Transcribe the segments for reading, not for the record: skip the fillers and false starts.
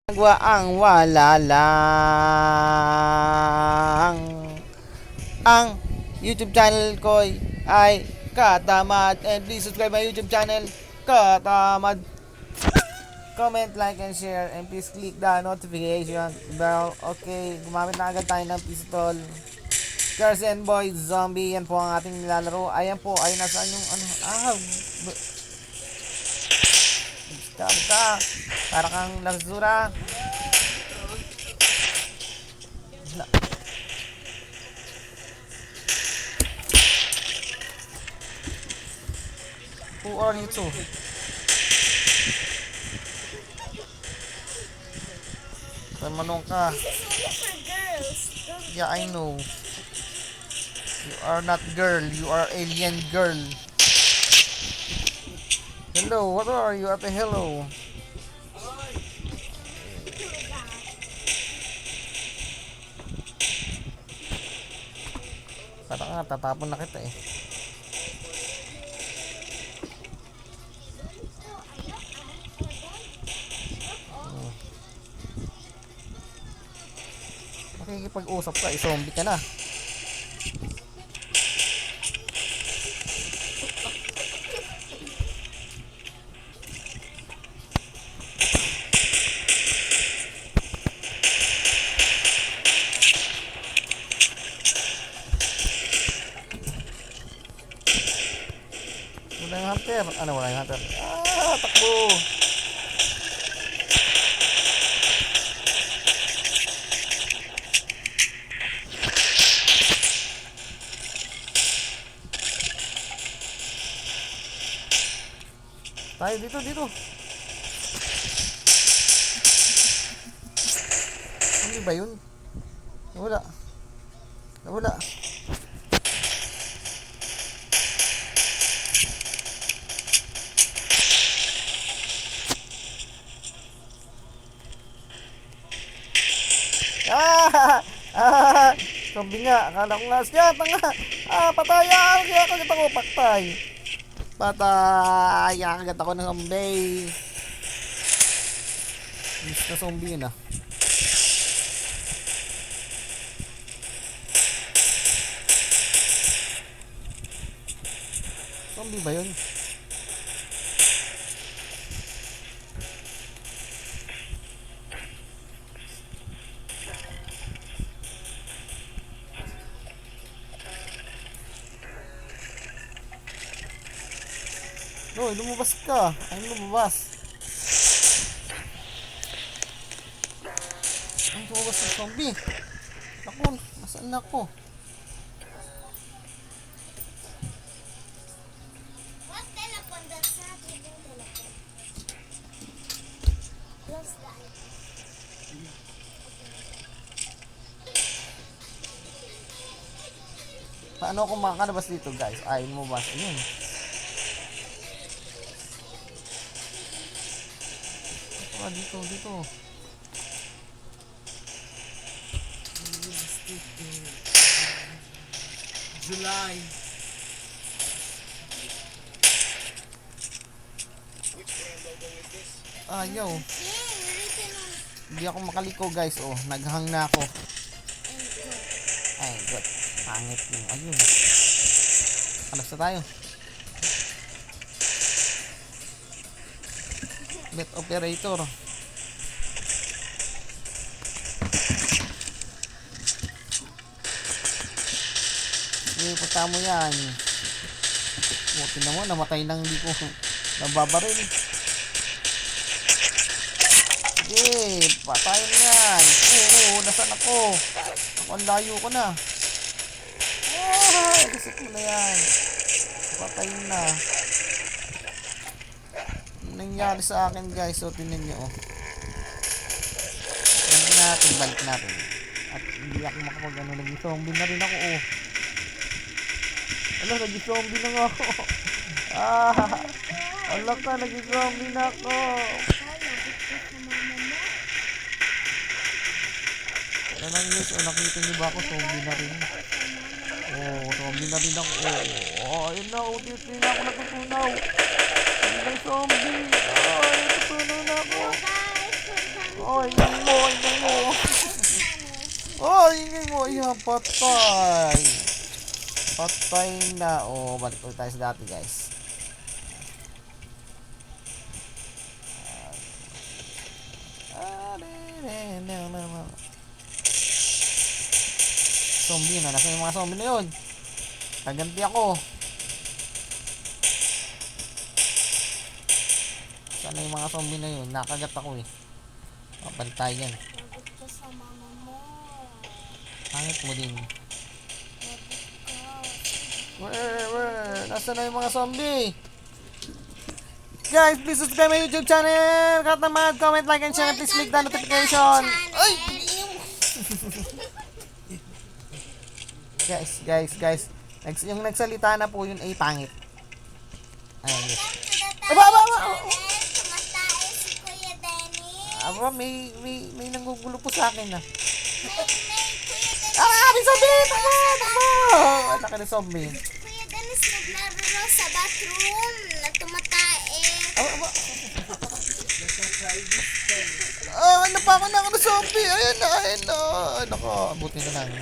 Nagwa ang wala lang. Ang YouTube channel ko ay Katamad, and please subscribe my YouTube channel Katamad. Comment, like, and share, and please click the notification bell. Okay, gumamit na agad tayo ng pistol. Girls and boys, zombie, yan po ang ating nilalaro. Ayan po, ay nasaan yung ano, ka, para kang lasura. Who are you two? Manong ka. Yeah, I know. You are not girl. You are alien girl. Hello, what are you? Ate, hello. Parang nga, tatapon na kita eh. Makikipag-usap ka, zombie ka na. Wala yung hunter. Ano, wala yung hunter. Takbo! Tayo dito. Ano ba yun? Nawala. Zombie nga. Akala ko nga siya. Tanga. Patayan. Kaya kagat ako. Patay. Kagat ako ng zombie. Miss na zombie yun ah. Zombie ba yun? No, lumabas ka. Ay, lumabas ng zombie. Naku, nasaan na ako? What telephone? That's not your telephone. Close that. Paano ako makakalabas dito, guys? Ay, lumabas. Ayun. Dito. July. Ayaw. Hindi ako makaliko, guys. Oh, naghang na ako. Ay, good. Pangit yung ayun. Alas na tayo. Net operator. Punta mo yan. Buti naman, namatay nang hindi ko nababaril. Sige, patayin yan. Oo, nasaan ako? Ang layo ko na. Gusto ko na yan. Patayin na. Nangyari sa akin, guys. So, tingnan nyo. Balik natin. At hindi ako makapag naging zombie na rin ako. Naging zombie na nga ako. Naging zombie na ako. Guys, nakita niyo ba ako? Zombie na rin. Zombie na rin ako. Ayun na, dito na ako natutunaw. Zombie. Natutunaw na ako. Ay, ingay mo, ingay mo. Ay, ingay mo. Ayan, patay. Patay na. Oh, balik ulit tayo sa dati, guys. Zombie na. Nasaan yung mga zombie na yun? Kaganti ako. Saan na yung mga zombie na yun? Nakagat ako eh. Babalik tayo yan. Lagot ka sa mama mo. Pangit mo din. Lagot ka. Where? Nasaan na yung mga zombie? Guys, please subscribe my YouTube channel. Katamad, comment, like, and share. Please click the notification. Ay! Guys. Yung nagsalita na po yun ay pangit. Ayun. Aba! Tumatae si Kuya Dennis. Aba, may nanggugulo po sa akin ah. May Kuya Dennis. May zombie! Takbo! Atake na zombie. Kuya Dennis naglaro sa bathroom na tumatae. Aba! Ano pa ako na ako na zombie? Ayan na. Nako, abutin na lang.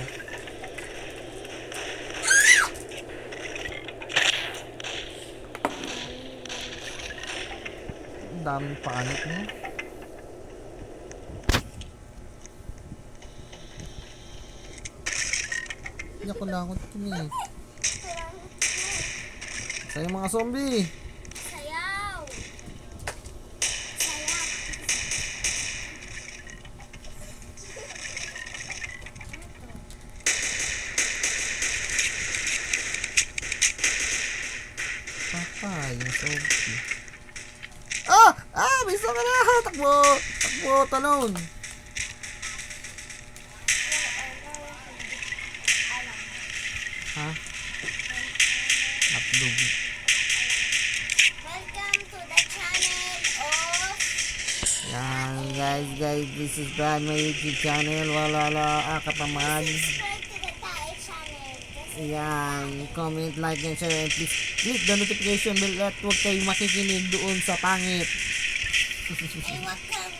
Ang daming pangit mo. Hindi ako lakot kami. Sa yung mga zombie. Sayaw. Sayaw. Patay yung zombie. May isa ka na! Takbo! Talon! Ha? Hotdog. Welcome to the channel of Yan, guys, this is Brad, my YouTube channel. Wala, katamad. subscribe to the Tae channel. Yan, comment, like, and share. And please click the notification bell at huwag kayong makikinig doon sa pangit. Ay, wag kang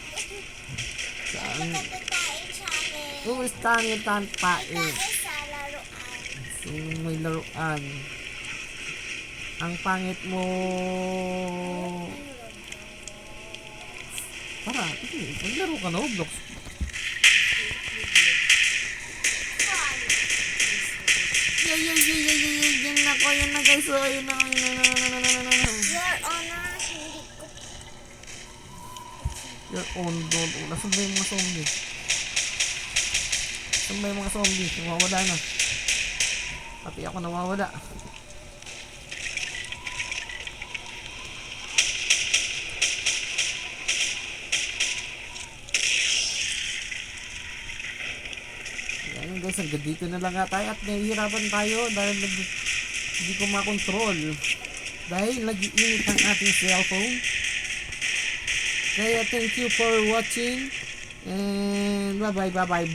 Saan? to the Tae channel. Who is pangit ang pait? Tae sa laruan. Sino may laruan? Ang pangit mo. Tara, maglaro ka na, Roblox. Yan na guys. So, ayun na. Your Honor, hindi ko You're on, don't. Nasaan ba yung mga zombie? Nasaan ba yung mga zombie? Nawawala na. Pati ako nawawala. Yan guys, hanggang dito na lang nga tayo at nahihirapan tayo dahil hindi ko makontrol. Dahil nag-iinit ang ating cellphone. Kaya thank you for watching. And bye bye.